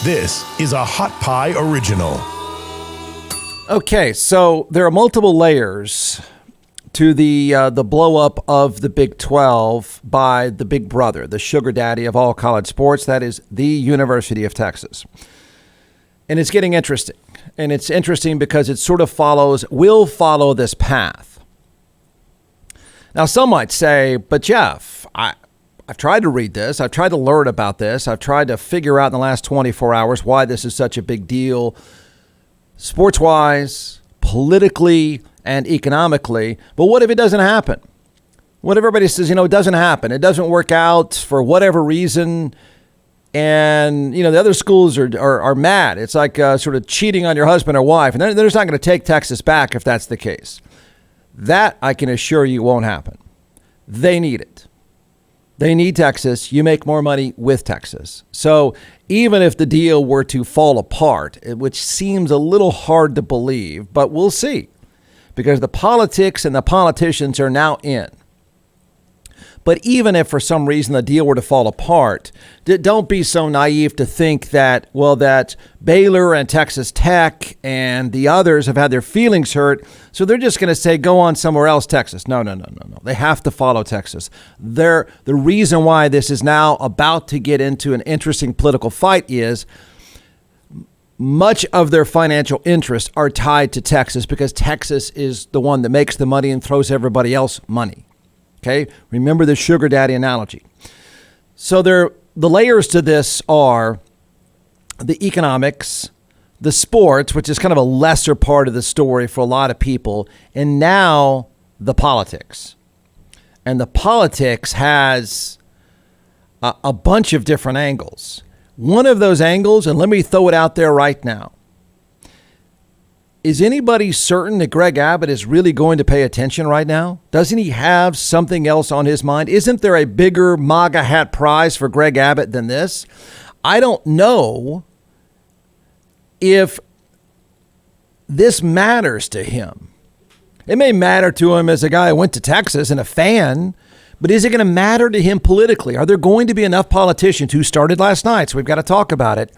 This is a Hot Pie Original. Okay, so there are multiple layers to the blow up of the Big 12 by the big brother, the sugar daddy of all college sports. That is the University of Texas. And it's getting interesting. And it's interesting because it sort of will follow this path. Now, some might say, but Jeff, I've tried to read this. I've tried to learn about this. I've tried to figure out in the last 24 hours why this is such a big deal, sports-wise, politically, and economically. But what if it doesn't happen? What if everybody says, it doesn't happen? It doesn't work out for whatever reason. And, the other schools are mad. It's like sort of cheating on your husband or wife. And they're just not going to take Texas back if that's the case. That, I can assure you, won't happen. They need it. They need Texas. You make more money with Texas. So even if the deal were to fall apart, which seems a little hard to believe, but we'll see, because the politics and the politicians are now in. But even if for some reason the deal were to fall apart, don't be so naive to think that, that Baylor and Texas Tech and the others have had their feelings hurt, so they're just going to say, go on somewhere else, Texas. No. They have to follow Texas. The reason why this is now about to get into an interesting political fight is much of their financial interests are tied to Texas because Texas is the one that makes the money and throws everybody else money. Okay, remember the sugar daddy analogy. So the layers to this are the economics, the sports, which is kind of a lesser part of the story for a lot of people, and now the politics. And the politics has a bunch of different angles. One of those angles, and let me throw it out there right now. Is anybody certain that Greg Abbott is really going to pay attention right now? Doesn't he have something else on his mind? Isn't there a bigger MAGA hat prize for Greg Abbott than this? I don't know if this matters to him. It may matter to him as a guy who went to Texas and a fan, but is it going to matter to him politically? Are there going to be enough politicians who started last night? So we've got to talk about it.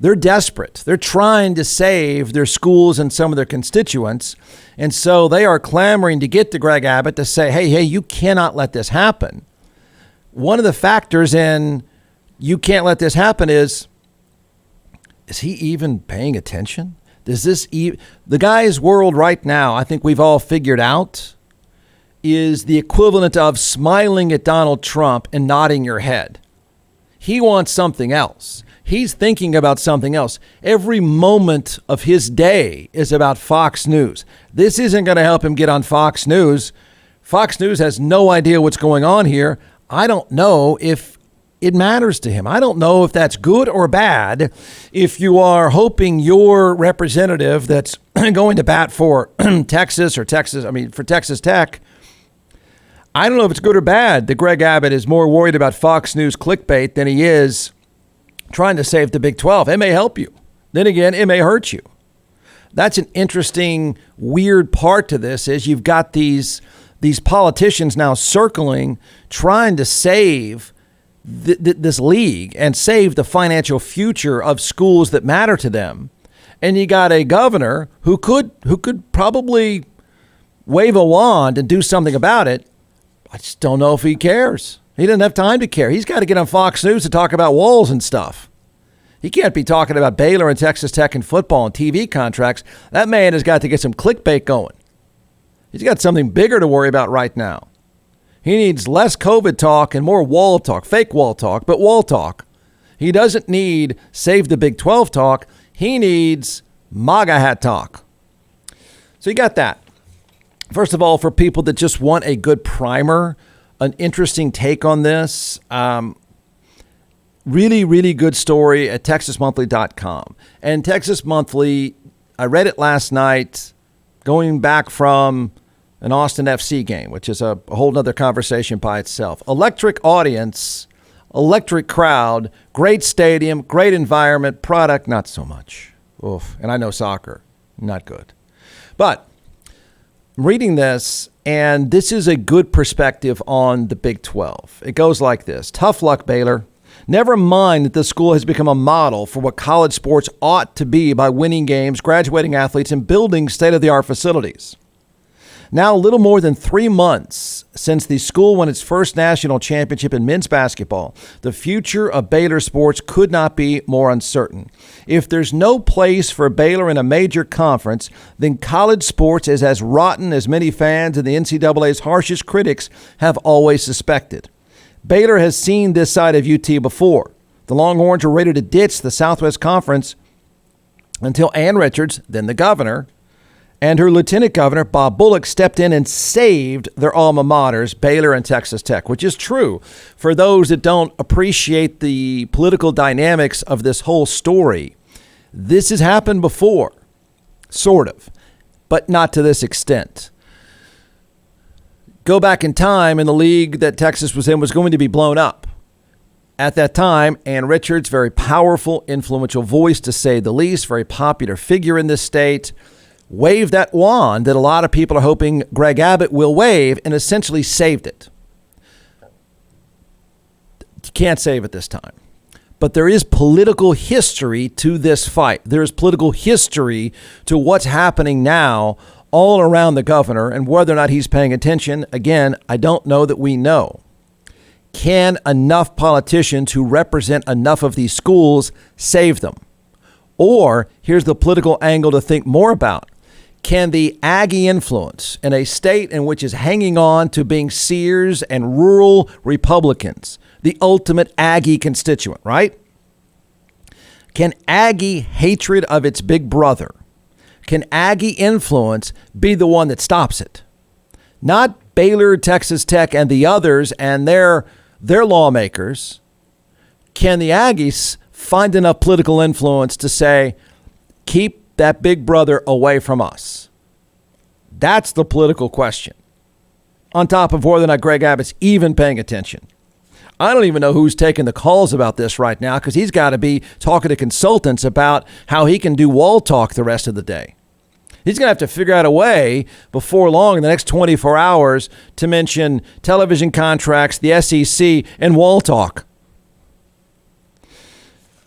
They're desperate. They're trying to save their schools and some of their constituents. And so they are clamoring to get to Greg Abbott to say, hey, you cannot let this happen. One of the factors in you can't let this happen is he even paying attention? The guy's world right now, I think we've all figured out, is the equivalent of smiling at Donald Trump and nodding your head. He wants something else. He's thinking about something else. Every moment of his day is about Fox News. This isn't going to help him get on Fox News. Fox News has no idea what's going on here. I don't know if it matters to him. I don't know if that's good or bad. If you are hoping your representative that's going to bat for for Texas Tech, I don't know if it's good or bad that Greg Abbott is more worried about Fox News clickbait than he is trying to save the Big 12. It may help you. Then again, it may hurt you. That's an interesting, weird part to this is you've got these politicians now circling, trying to save this league and save the financial future of schools that matter to them. And you got a governor who could probably wave a wand and do something about it. I just don't know if he cares. He doesn't have time to care. He's got to get on Fox News to talk about walls and stuff. He can't be talking about Baylor and Texas Tech and football and TV contracts. That man has got to get some clickbait going. He's got something bigger to worry about right now. He needs less COVID talk and more wall talk, fake wall talk, but wall talk. He doesn't need save the Big 12 talk. He needs MAGA hat talk. So you got that. First of all, for people that just want a good primer, an interesting take on this, really, really good story at TexasMonthly.com. And Texas Monthly, I read it last night, going back from an Austin FC game, which is a whole nother conversation by itself. Electric audience, electric crowd, great stadium, great environment, product, not so much. Oof. And I know soccer, not good. But I'm reading this, and this is a good perspective on the Big 12. It goes like this. Tough luck, Baylor. Never mind that the school has become a model for what college sports ought to be by winning games, graduating athletes, and building state-of-the-art facilities. Now, a little more than 3 months since the school won its first national championship in men's basketball, the future of Baylor sports could not be more uncertain. If there's no place for Baylor in a major conference, then college sports is as rotten as many fans and the NCAA's harshest critics have always suspected. Baylor has seen this side of UT before. The Longhorns were ready to ditch the Southwest Conference until Ann Richards, then the governor, and her lieutenant governor, Bob Bullock, stepped in and saved their alma maters, Baylor and Texas Tech, which is true for those that don't appreciate the political dynamics of this whole story. This has happened before, sort of, but not to this extent. Go back in time, and the league that Texas was in was going to be blown up. At that time, Ann Richards, very powerful, influential voice to say the least, very popular figure in this state, waved that wand that a lot of people are hoping Greg Abbott will wave and essentially saved it. You can't save it this time. But there is political history to this fight. There is political history to what's happening now all around the governor, and whether or not he's paying attention, again, I don't know that we know. Can enough politicians who represent enough of these schools save them? Or here's the political angle to think more about. Can the Aggie influence in a state in which is hanging on to being Sears and rural Republicans, the ultimate Aggie constituent, right? Can Aggie hatred of its big brother, can Aggie influence be the one that stops it? Not Baylor, Texas Tech, and the others and their lawmakers. Can the Aggies find enough political influence to say, keep that big brother away from us? That's the political question. On top of whether or not Greg Abbott's even paying attention. I don't even know who's taking the calls about this right now, because he's got to be talking to consultants about how he can do wall talk the rest of the day. He's going to have to figure out a way before long in the next 24 hours to mention television contracts, the SEC, and wall talk.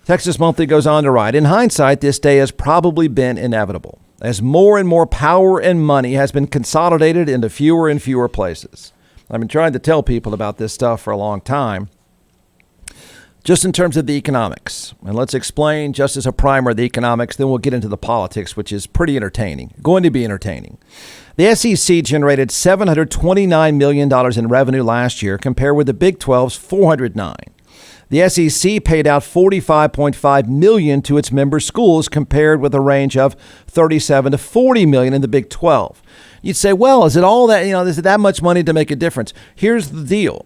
Texas Monthly goes on to write, in hindsight, this day has probably been inevitable, as more and more power and money has been consolidated into fewer and fewer places. I've been trying to tell people about this stuff for a long time, just in terms of the economics. And let's explain just as a primer the economics, then we'll get into the politics, which is pretty entertaining, going to be entertaining. The SEC generated $729 million in revenue last year, compared with the Big 12's $409 million. The SEC paid out $45.5 million to its member schools, compared with a range of $37 to $40 million in the Big 12. You'd say, well, is it all that, is it that much money to make a difference? Here's the deal.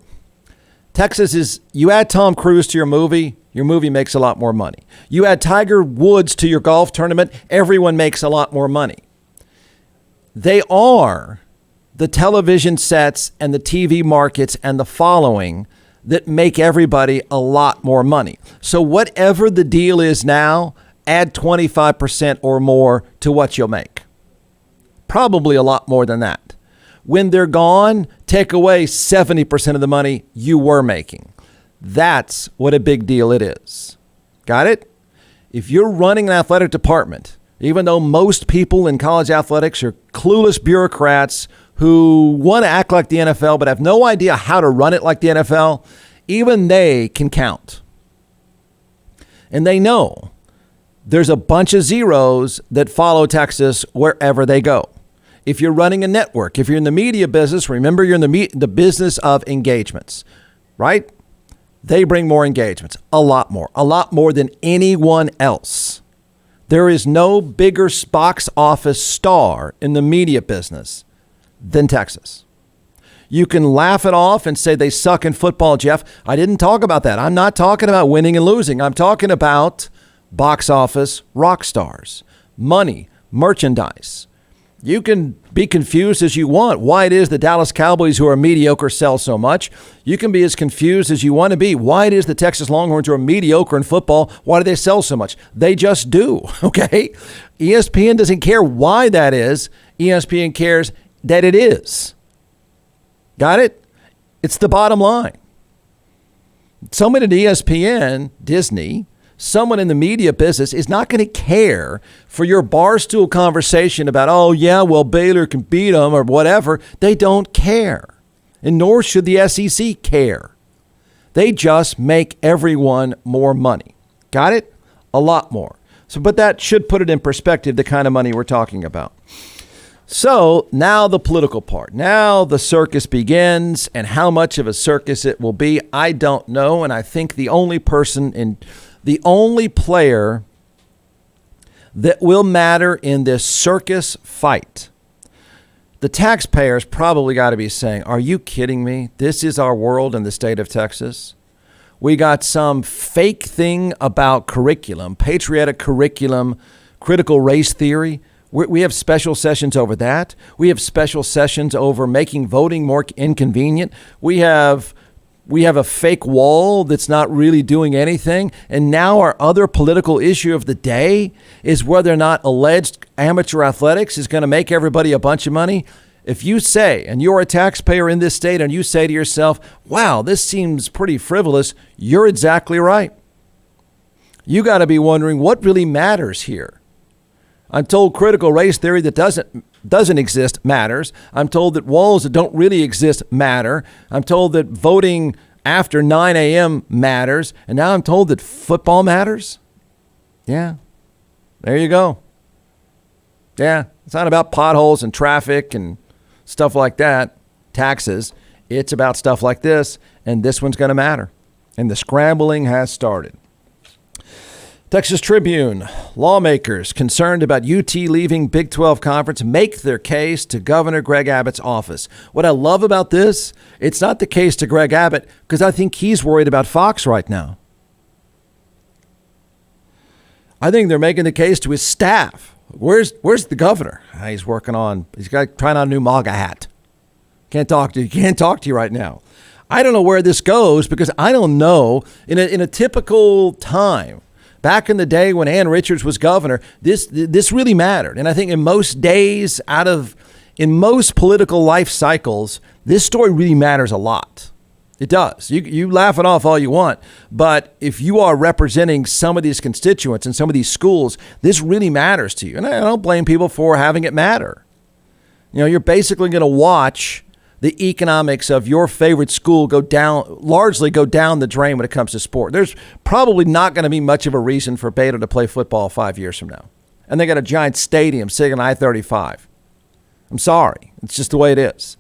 Texas is, you add Tom Cruise to your movie makes a lot more money. You add Tiger Woods to your golf tournament, everyone makes a lot more money. They are the television sets and the TV markets and the following that make everybody a lot more money. So whatever the deal is now, add 25% or more to what you'll make. Probably a lot more than that. When they're gone, take away 70% of the money you were making. That's what a big deal it is. Got it? If you're running an athletic department, even though most people in college athletics are clueless bureaucrats who want to act like the NFL but have no idea how to run it like the NFL, even they can count. And they know there's a bunch of zeros that follow Texas wherever they go. If you're running a network, if you're in the media business, remember you're in the business of engagements, right? They bring more engagements, a lot more than anyone else. There is no bigger box office star in the media business than Texas. You can laugh it off and say they suck in football, Jeff. I didn't talk about that. I'm not talking about winning and losing. I'm talking about box office rock stars, money, merchandise. You can be confused as you want why it is the Dallas Cowboys, who are mediocre, sell so much. You can be as confused as you want to be why it is the Texas Longhorns, who are mediocre in football, why do they sell so much? They just do, okay? ESPN doesn't care why that is. ESPN cares that it is. Got it? It's the bottom line. Someone at ESPN, Disney, someone in the media business is not going to care for your barstool conversation about, oh, yeah, well, Baylor can beat them or whatever. They don't care. And nor should the SEC care. They just make everyone more money. Got it? A lot more. So, but that should put it in perspective, the kind of money we're talking about. So now the political part. Now the circus begins, and how much of a circus it will be, I don't know. And I think the only player that will matter in this circus fight, the taxpayers probably got to be saying, are you kidding me? This is our world in the state of Texas. We got some fake thing about curriculum, patriotic curriculum, critical race theory. We have special sessions over that. We have special sessions over making voting more inconvenient. We have a fake wall that's not really doing anything. And now our other political issue of the day is whether or not alleged amateur athletics is going to make everybody a bunch of money. If you say, and you're a taxpayer in this state, and you say to yourself, wow, this seems pretty frivolous, you're exactly right. You got to be wondering what really matters here. I'm told critical race theory that doesn't exist matters. I'm told that walls that don't really exist matter. I'm told that voting after 9 a.m. matters. And now I'm told that football matters. Yeah, there you go. Yeah, it's not about potholes and traffic and stuff like that, taxes. It's about stuff like this, and this one's going to matter. And the scrambling has started. Texas Tribune, lawmakers concerned about UT leaving Big 12 Conference make their case to Governor Greg Abbott's office. What I love about this, it's not the case to Greg Abbott, because I think he's worried about Fox right now. I think they're making the case to his staff. Where's the governor? He's trying on a new MAGA hat. Can't talk to you right now. I don't know where this goes, because I don't know in a typical time. Back in the day when Ann Richards was governor, this really mattered. And I think in most days in most political life cycles, this story really matters a lot. It does. You laugh it off all you want. But if you are representing some of these constituents and some of these schools, this really matters to you. And I don't blame people for having it matter. You know, you're basically going to watch the economics of your favorite school largely go down the drain when it comes to sport. There's probably not going to be much of a reason for Baylor to play football 5 years from now. And they got a giant stadium sitting on I-35. I'm sorry. It's just the way it is.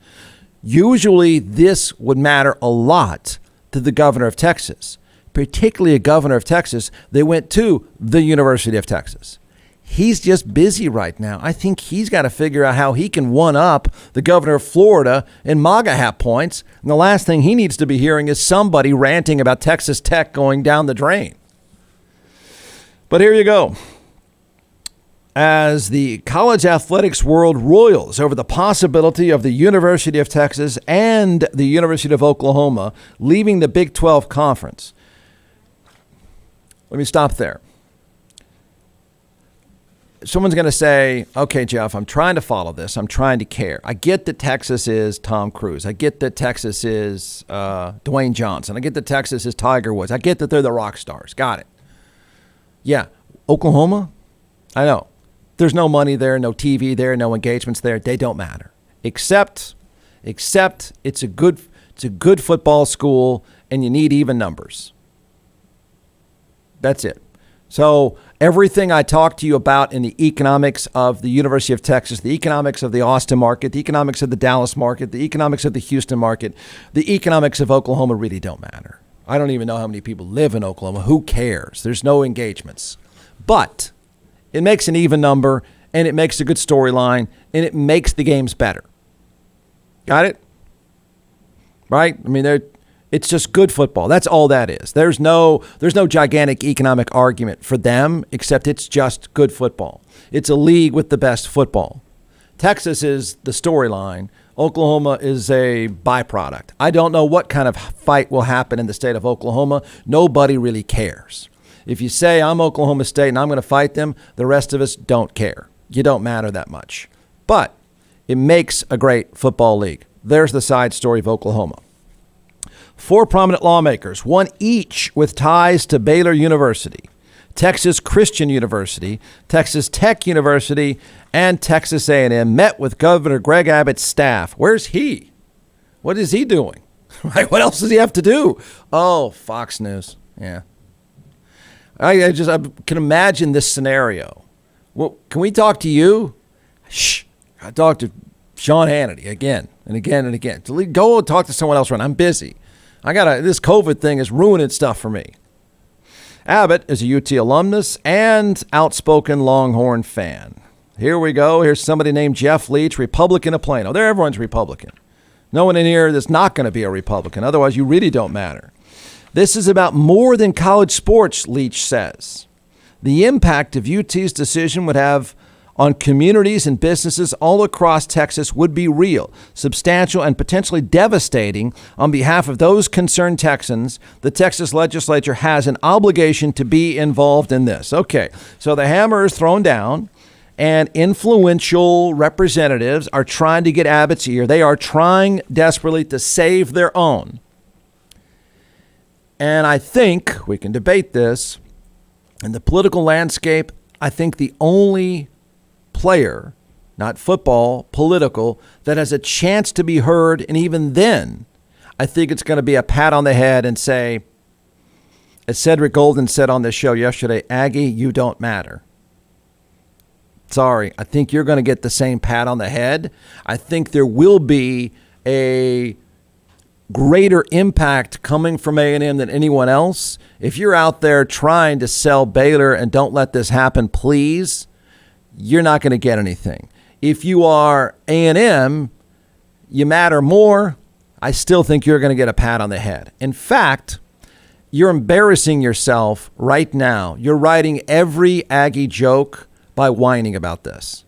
Usually this would matter a lot to the governor of Texas, particularly a governor of Texas that went to the University of Texas. He's just busy right now. I think he's got to figure out how he can one up the governor of Florida in MAGA hat points. And the last thing he needs to be hearing is somebody ranting about Texas Tech going down the drain. But here you go. As the college athletics world roils over the possibility of the University of Texas and the University of Oklahoma leaving the Big 12 Conference. Let me stop there. Someone's going to say, okay, Jeff, I'm trying to follow this. I'm trying to care. I get that Texas is Tom Cruise. I get that Texas is Dwayne Johnson. I get that Texas is Tiger Woods. I get that they're the rock stars. Got it. Yeah. Oklahoma? I know. There's no money there, no TV there, no engagements there. They don't matter. Except it's a good football school and you need even numbers. That's it. So everything I talked to you about in the economics of the University of Texas, the economics of the Austin market, the economics of the Dallas market, the economics of the Houston market, the economics of Oklahoma really don't matter. I don't even know how many people live in Oklahoma. Who cares? There's no engagements. But it makes an even number, and it makes a good storyline, and it makes the games better. Got it? Right? I mean, it's just good football. That's all that is. There's no gigantic economic argument for them, except it's just good football. It's a league with the best football. Texas is the storyline. Oklahoma is a byproduct. I don't know what kind of fight will happen in the state of Oklahoma. Nobody really cares. If you say I'm Oklahoma State and I'm going to fight them, the rest of us don't care. You don't matter that much. But it makes a great football league. There's the side story of Oklahoma. 4 prominent lawmakers, one each with ties to Baylor University, Texas Christian University, Texas Tech University, and Texas A&M, met with Governor Greg Abbott's staff. Where's he? What is he doing? Right? What else does he have to do? Oh, Fox News. Yeah. I can imagine this scenario. Well, can we talk to you? Shh. I talked to Sean Hannity again and again and again. Go and talk to someone else. I'm busy. This COVID thing is ruining stuff for me. Abbott is a UT alumnus and outspoken Longhorn fan. Here we go. Here's somebody named Jeff Leach, Republican of Plano. Everyone's Republican. No one in here that's not going to be a Republican. Otherwise, you really don't matter. This is about more than college sports, Leach says. The impact of UT's decision would have on communities and businesses all across Texas would be real, substantial, and potentially devastating. On behalf of those concerned Texans, the Texas legislature has an obligation to be involved in this. Okay, so the hammer is thrown down, and influential representatives are trying to get Abbott's ear. They are trying desperately to save their own. And I think we can debate this. In the political landscape, I think the only player, not football, political, that has a chance to be heard, and even then, I think it's going to be a pat on the head and say, as Cedric Golden said on the show yesterday, Aggie, you don't matter. Sorry, I think you're going to get the same pat on the head. I think there will be a greater impact coming from A&M than anyone else. If you're out there trying to sell Baylor and don't let this happen, please, you're not going to get anything. If you are A&M, you matter more. I still think you're going to get a pat on the head. In fact, you're embarrassing yourself right now. You're writing every Aggie joke by whining about this.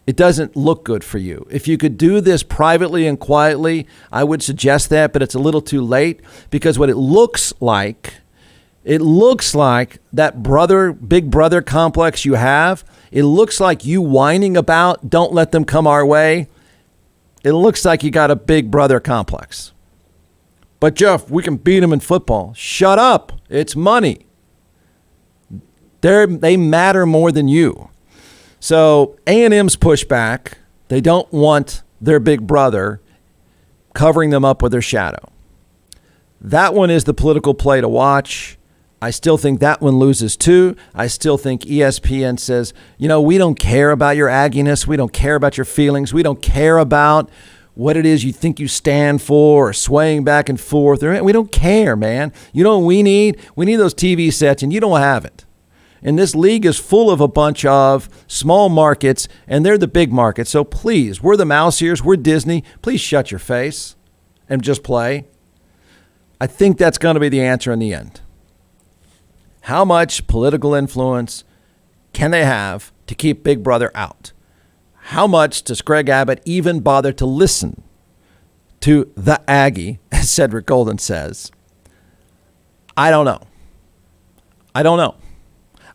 It doesn't look good for you. If you could do this privately and quietly, I would suggest that, but it's a little too late, because what it looks like that big brother complex you have. It looks like you whining about, don't let them come our way. It looks like you got a big brother complex. But Jeff, we can beat them in football. Shut up. It's money. They matter more than you. So A&M's pushback, they don't want their big brother covering them up with their shadow. That one is the political play to watch. I still think that one loses too. I still think ESPN says, we don't care about your agginess. We don't care about your feelings. We don't care about what it is you think you stand for or swaying back and forth. We don't care, man. You know what we need? We need those TV sets, and you don't have it. And this league is full of a bunch of small markets, and they're the big markets. So please, we're the mouse ears. We're Disney. Please shut your face and just play. I think that's going to be the answer in the end. How much political influence can they have to keep Big Brother out? How much does Greg Abbott even bother to listen to the Aggie, as Cedric Golden says? I don't know.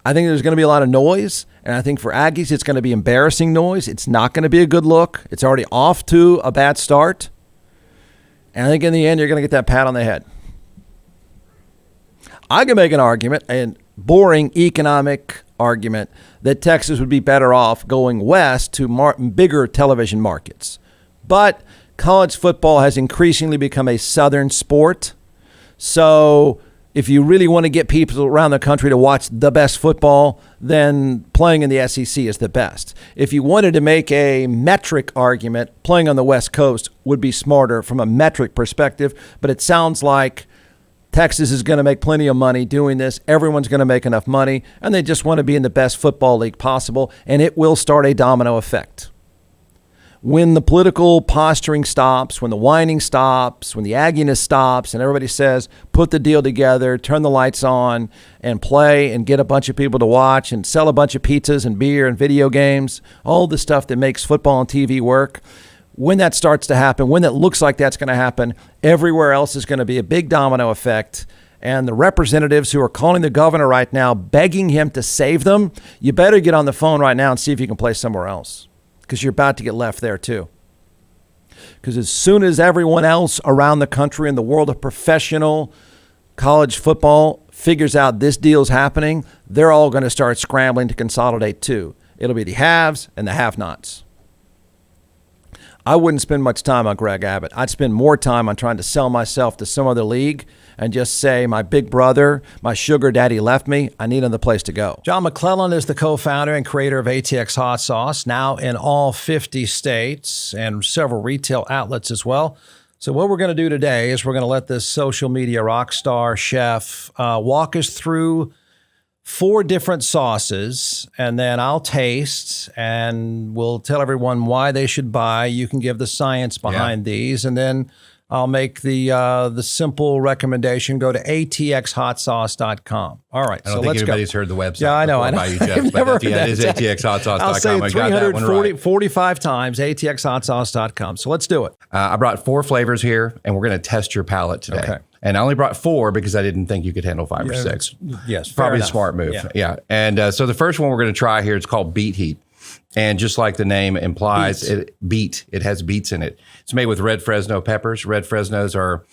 I think there's going to be a lot of noise, and I think for Aggies, it's going to be embarrassing noise. It's not going to be a good look. It's already off to a bad start. And I think in the end, you're going to get that pat on the head. I can make an argument, a boring economic argument, that Texas would be better off going west to bigger television markets. But college football has increasingly become a southern sport. So if you really want to get people around the country to watch the best football, then playing in the SEC is the best. If you wanted to make a metric argument, playing on the West Coast would be smarter from a metric perspective. But it sounds like Texas is going to make plenty of money doing this. Everyone's going to make enough money, and they just want to be in the best football league possible, and it will start a domino effect. When the political posturing stops, when the whining stops, when the agginess stops, and everybody says, put the deal together, turn the lights on, and play and get a bunch of people to watch and sell a bunch of pizzas and beer and video games, all the stuff that makes football and TV work, when that starts to happen, when it looks like that's going to happen, everywhere else is going to be a big domino effect. And the representatives who are calling the governor right now, begging him to save them, you better get on the phone right now and see if you can play somewhere else, because you're about to get left there too. Because as soon as everyone else around the country in the world of professional college football figures out this deal's happening, they're all going to start scrambling to consolidate too. It'll be the haves and the have-nots. I wouldn't spend much time on Greg Abbott. I'd spend more time on trying to sell myself to some other league and just say, my big brother, my sugar daddy left me. I need another place to go. John McClellan is the co-founder and creator of ATX Hot Sauce, now in all 50 states and several retail outlets as well. So what we're going to do today is we're going to let this social media rock star chef walk us through 4 different sauces, and then I'll taste and we'll tell everyone why they should buy. You can give the science behind these, and then I'll make the simple recommendation. Go to atxhotsauce.com. All right, so let's go. I don't think anybody's heard the website. Yeah, I know. About you, Jeff, I've never heard it is atxhotsauce.com. I'll say it 345 right. times, atxhotsauce.com. So let's do it. I brought 4 flavors here, and we're going to test your palate today. Okay. And I only brought 4 because I didn't think you could handle 5 or 6. Yes, probably a smart move. Yeah. And so the first one we're going to try here, it's called Beet Heat. And just like the name implies, it has beets in it. It's made with red Fresno peppers. Red Fresnos are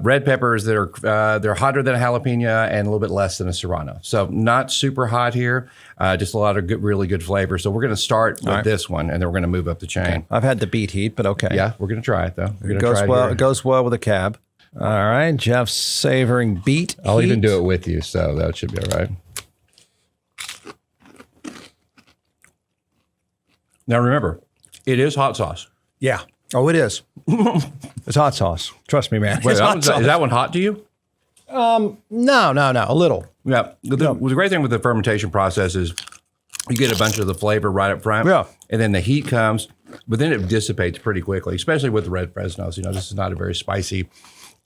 red peppers that are they're hotter than a jalapeno and a little bit less than a serrano. So not super hot here, just a lot of good, really good flavor. So we're going to start with this one, and then we're going to move up the chain. Okay. I've had the Beet Heat, but okay. Yeah, we're going to try it though. It goes well with a cab. All right, Jeff's savoring Beet Heat. I'll even do it with you, so that should be all right. Now remember, it is hot sauce. Yeah. Oh, it is. It's hot sauce. Trust me, man. Wait, is that one hot to you? No. A little. Yeah. The great thing with the fermentation process is you get a bunch of the flavor right up front. Yeah. And then the heat comes, but then it dissipates pretty quickly, especially with the red Fresnos. You know, this is not a very spicy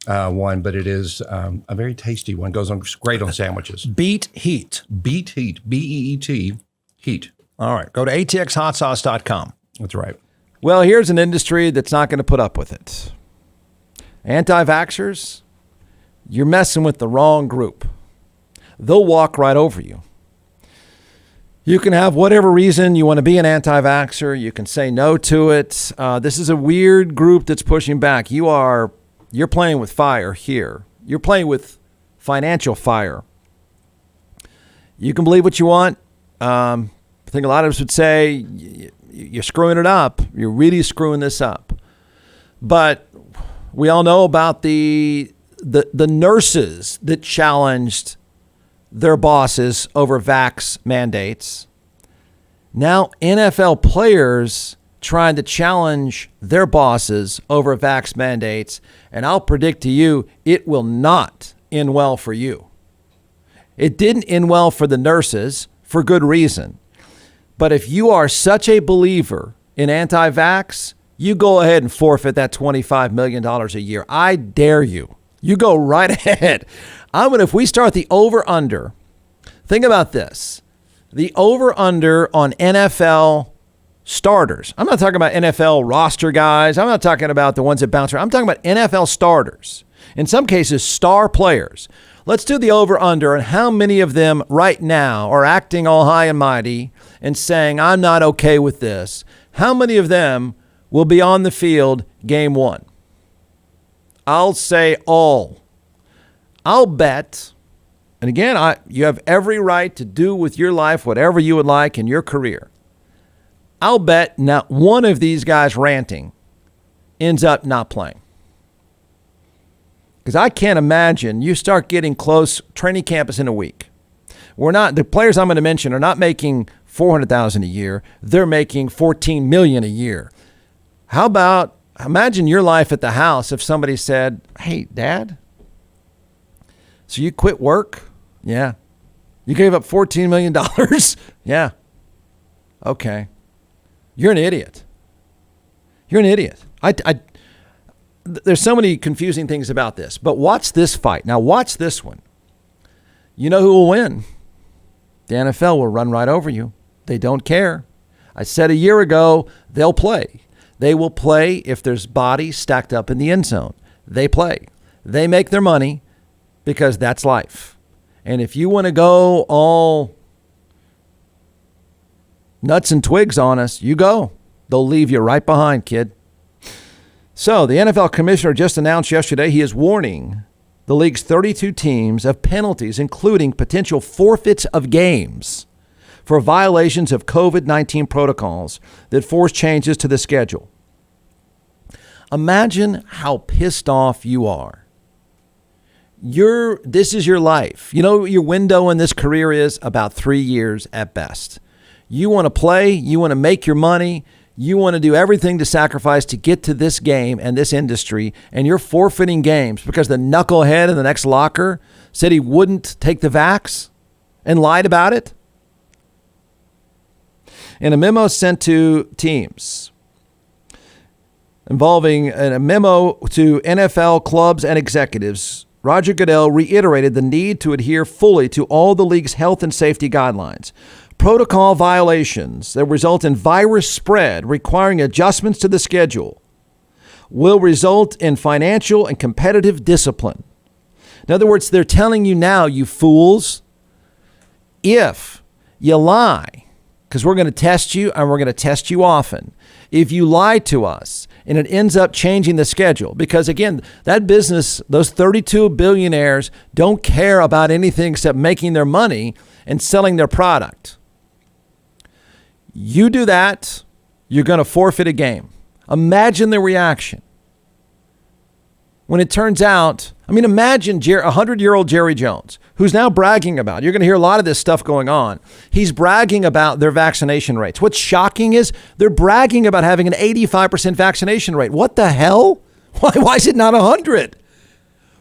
one, but it is a very tasty one. Goes on great on sandwiches. Beet Heat. Beet Heat. B-E-E-T. Heat. All right. Go to atxhotsauce.com. That's right. Well, here's an industry that's not going to put up with it. Anti-vaxxers, you're messing with the wrong group. They'll walk right over you. You can have whatever reason you want to be an anti-vaxxer. You can say no to it. This is a weird group that's pushing back. You're playing with fire here. You're playing with financial fire. You can believe what you want. I think a lot of us would say you're screwing it up. You're really screwing this up. But we all know about the nurses that challenged their bosses over vax mandates. Now NFL players trying to challenge their bosses over vax mandates. And I'll predict to you, it will not end well for you. It didn't end well for the nurses for good reason. But if you are such a believer in anti-vax, you go ahead and forfeit that $25 million a year. I dare you. You go right ahead. If we start the over-under, think about this. The over-under on NFL starters. I'm not talking about NFL roster guys. I'm not talking about the ones that bounce around. I'm talking about NFL starters. In some cases, star players. Let's do the over-under on how many of them right now are acting all high and mighty and saying, I'm not okay with this. How many of them will be on the field game 1? I'll say all. I'll bet, and again, you have every right to do with your life whatever you would like in your career. I'll bet not one of these guys ranting ends up not playing. Because I can't imagine you start getting close. Training camp is in a week. The players I'm going to mention are not making $400,000 a year. They're making $14 million a year. How about, imagine your life at the house if somebody said, hey, Dad, so you quit work? Yeah. You gave up $14 million? Yeah. Okay. You're an idiot. You're an idiot. There's so many confusing things about this, but watch this fight. Now watch this one. You know who will win? The NFL will run right over you. They don't care. I said a year ago, they'll play. They will play if there's bodies stacked up in the end zone. They play. They make their money because that's life. And if you want to go all nuts and twigs on us, you go. They'll leave you right behind, kid. So the NFL commissioner just announced yesterday he is warning the league's 32 teams of penalties, including potential forfeits of games for violations of COVID-19 protocols that force changes to the schedule. Imagine how pissed off you are. This is your life. You know, your window in this career is about 3 years at best. You want to play, you want to make your money, you want to do everything to sacrifice to get to this game and this industry, and you're forfeiting games because the knucklehead in the next locker said he wouldn't take the vax and lied about it? In a memo sent to teams involving a memo to NFL clubs and executives, Roger Goodell reiterated the need to adhere fully to all the league's health and safety guidelines. Protocol violations that result in virus spread requiring adjustments to the schedule will result in financial and competitive discipline. In other words, they're telling you now, you fools, if you lie, because we're going to test you and we're going to test you often. If you lie to us and it ends up changing the schedule, because again, that business, those 32 billionaires don't care about anything except making their money and selling their product. You do that, you're going to forfeit a game. Imagine the reaction when it turns out, imagine 100-year-old Jerry Jones, who's now bragging about, you're going to hear a lot of this stuff going on. He's bragging about their vaccination rates. What's shocking is they're bragging about having an 85% vaccination rate. What the hell? Why is it not 100?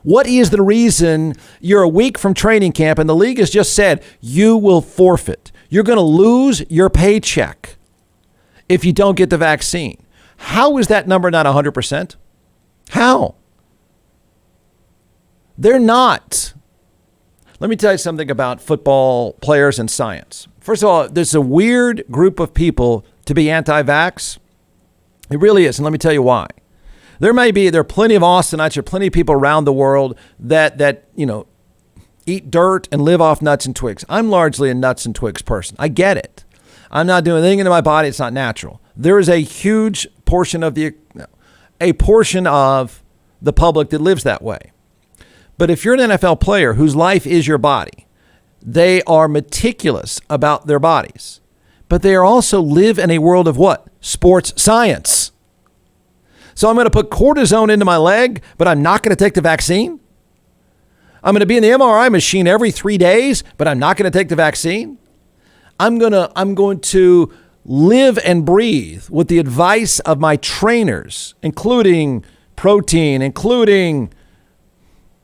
What is the reason you're a week from training camp and the league has just said you will forfeit? You're going to lose your paycheck if you don't get the vaccine. How is that number not 100%? How? They're not. Let me tell you something about football players and science. First of all, there's a weird group of people to be anti-vax. It really is. And let me tell you why. There are plenty of Austinites, there are plenty of people around the world that eat dirt and live off nuts and twigs. I'm largely a nuts and twigs person. I get it. I'm not doing anything into my body. It's not natural. There is a huge portion of the public that lives that way. But if you're an NFL player whose life is your body, they are meticulous about their bodies, but they are also live in a world of what? Sports science. So I'm going to put cortisone into my leg, but I'm not going to take the vaccine. I'm going to be in the MRI machine every 3 days, but I'm not going to take the vaccine. I'm going to live and breathe with the advice of my trainers, including protein, including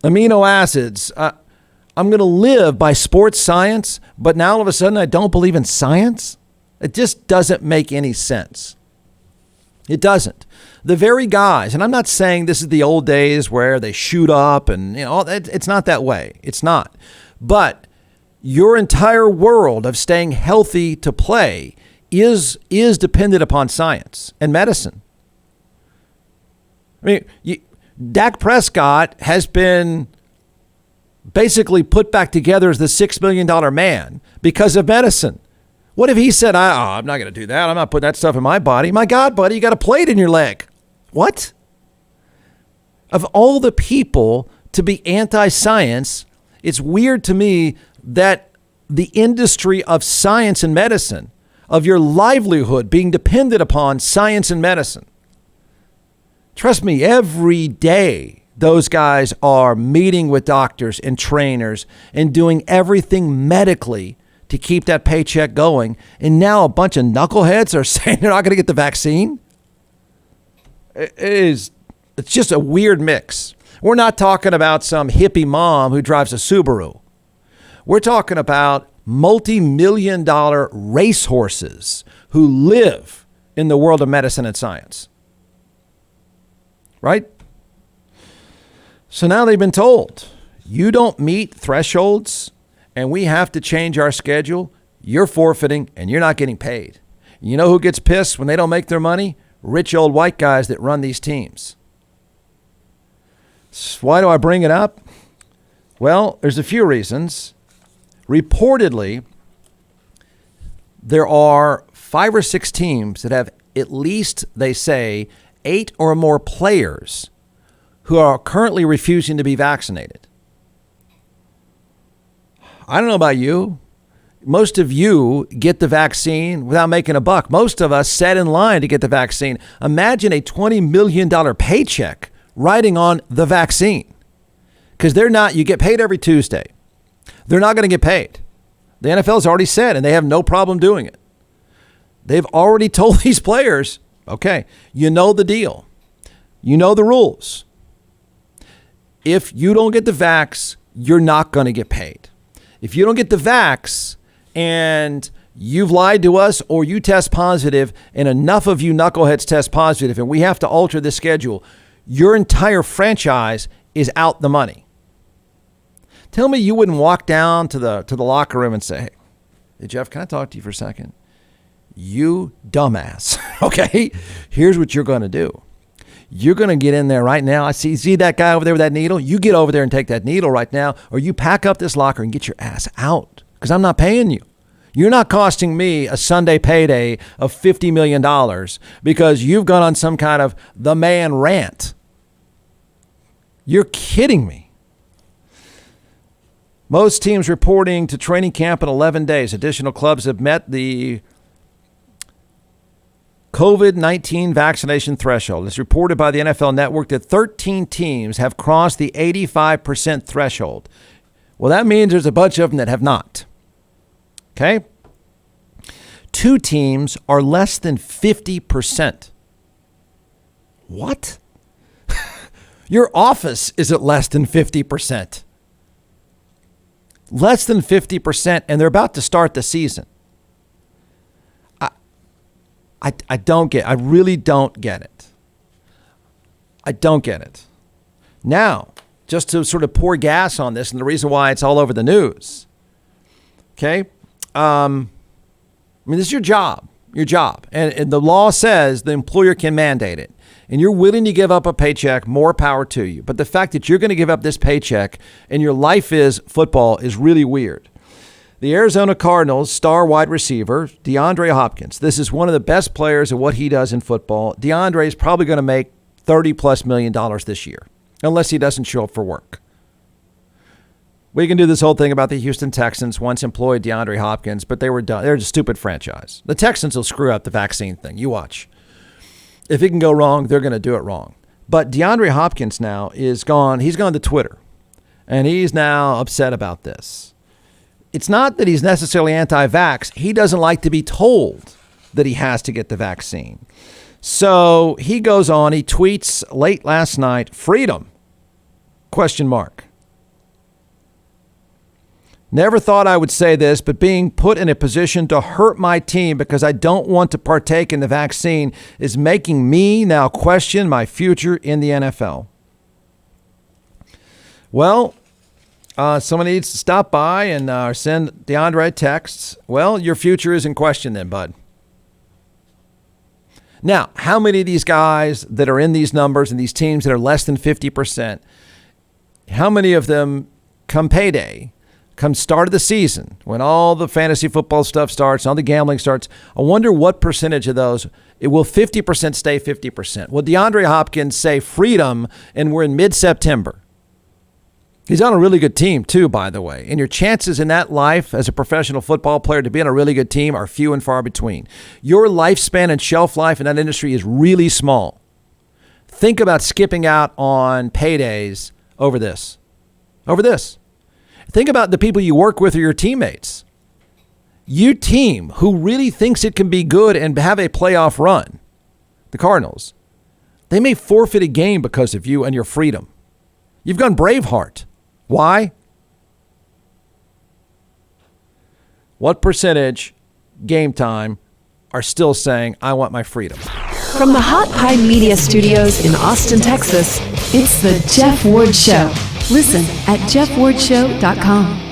amino acids. I'm going to live by sports science, but now all of a sudden I don't believe in science? It just doesn't make any sense. It doesn't. The very guys, and I'm not saying this is the old days where they shoot up and, it's not that way. It's not. But your entire world of staying healthy to play is dependent upon science and medicine. Dak Prescott has been basically put back together as the $6 million man because of medicine. What if he said, I'm not going to do that. I'm not putting that stuff in my body. My God, buddy, you got a plate in your leg. What? Of all the people to be anti-science, it's weird to me that the industry of science and medicine, of your livelihood being dependent upon science and medicine. Trust me, every day those guys are meeting with doctors and trainers and doing everything medically to keep that paycheck going. And now a bunch of knuckleheads are saying they're not going to get the vaccine. It's just a weird mix. We're not talking about some hippie mom who drives a Subaru. We're talking about multi-million-dollar racehorses who live in the world of medicine and science. Right? So now they've been told, you don't meet thresholds and we have to change our schedule. You're forfeiting and you're not getting paid. You know who gets pissed when they don't make their money? Rich old white guys that run these teams. Why do I bring it up? Well, there's a few reasons. Reportedly, there are 5 or 6 teams that have at least, they say, 8 or more players who are currently refusing to be vaccinated. I don't know about you. Most of you get the vaccine without making a buck. Most of us sat in line to get the vaccine. Imagine a $20 million paycheck riding on the vaccine. Because you get paid every Tuesday. They're not going to get paid. The NFL's already said, and they have no problem doing it. They've already told these players, okay, you know the deal. You know the rules. If you don't get the vax, you're not going to get paid. If you don't get the vax and you've lied to us or you test positive and enough of you knuckleheads test positive and we have to alter the schedule, your entire franchise is out the money. Tell me you wouldn't walk down to the locker room and say, hey, Jeff, can I talk to you for a second? You dumbass. Okay, here's what you're going to do. You're going to get in there right now. I see that guy over there with that needle. You get over there and take that needle right now, or you pack up this locker and get your ass out because I'm not paying you. You're not costing me a Sunday payday of $50 million because you've gone on some kind of the man rant. You're kidding me. Most teams reporting to training camp in 11 days. Additional clubs have met the COVID-19 vaccination threshold. It's reported by the NFL Network that 13 teams have crossed the 85% threshold. Well, that means there's a bunch of them that have not. Okay? 2 teams are less than 50%. What? Your office is at less than 50%. Less than 50%, and they're about to start the season. I really don't get it. I don't get it. Now, just to sort of pour gas on this and the reason why it's all over the news. Okay. This is your job. And the law says the employer can mandate it. And you're willing to give up a paycheck, more power to you. But the fact that you're going to give up this paycheck and your life is football is really weird. The Arizona Cardinals star wide receiver, DeAndre Hopkins. This is one of the best players at what he does in football. DeAndre is probably going to make $30+ million this year, unless he doesn't show up for work. We can do this whole thing about the Houston Texans once employed DeAndre Hopkins, but they were done. They're a stupid franchise. The Texans will screw up the vaccine thing. You watch. If it can go wrong, they're going to do it wrong. But DeAndre Hopkins now is gone. He's gone to Twitter, and he's now upset about this. It's not that he's necessarily anti-vax. He doesn't like to be told that he has to get the vaccine. So he goes on, he tweets late last night, freedom, ? Never thought I would say this, but being put in a position to hurt my team because I don't want to partake in the vaccine is making me now question my future in the NFL. Well, someone needs to stop by and send DeAndre texts. Well, your future is in question then, bud. Now, how many of these guys that are in these numbers and these teams that are less than 50%, how many of them come payday, come start of the season, when all the fantasy football stuff starts, all the gambling starts, I wonder what percentage of those, will 50% stay 50%? Will DeAndre Hopkins say freedom and we're in mid-September? He's on a really good team, too, by the way. And your chances in that life as a professional football player to be on a really good team are few and far between. Your lifespan and shelf life in that industry is really small. Think about skipping out on paydays over this. Think about the people you work with or your teammates. Your team who really thinks it can be good and have a playoff run, the Cardinals, they may forfeit a game because of you and your freedom. You've gone Braveheart. Why? What percentage, game time, are still saying, I want my freedom? From the Hot Pie Media Studios in Austin, Texas, it's the Jeff Ward Show. Listen at jeffwardshow.com.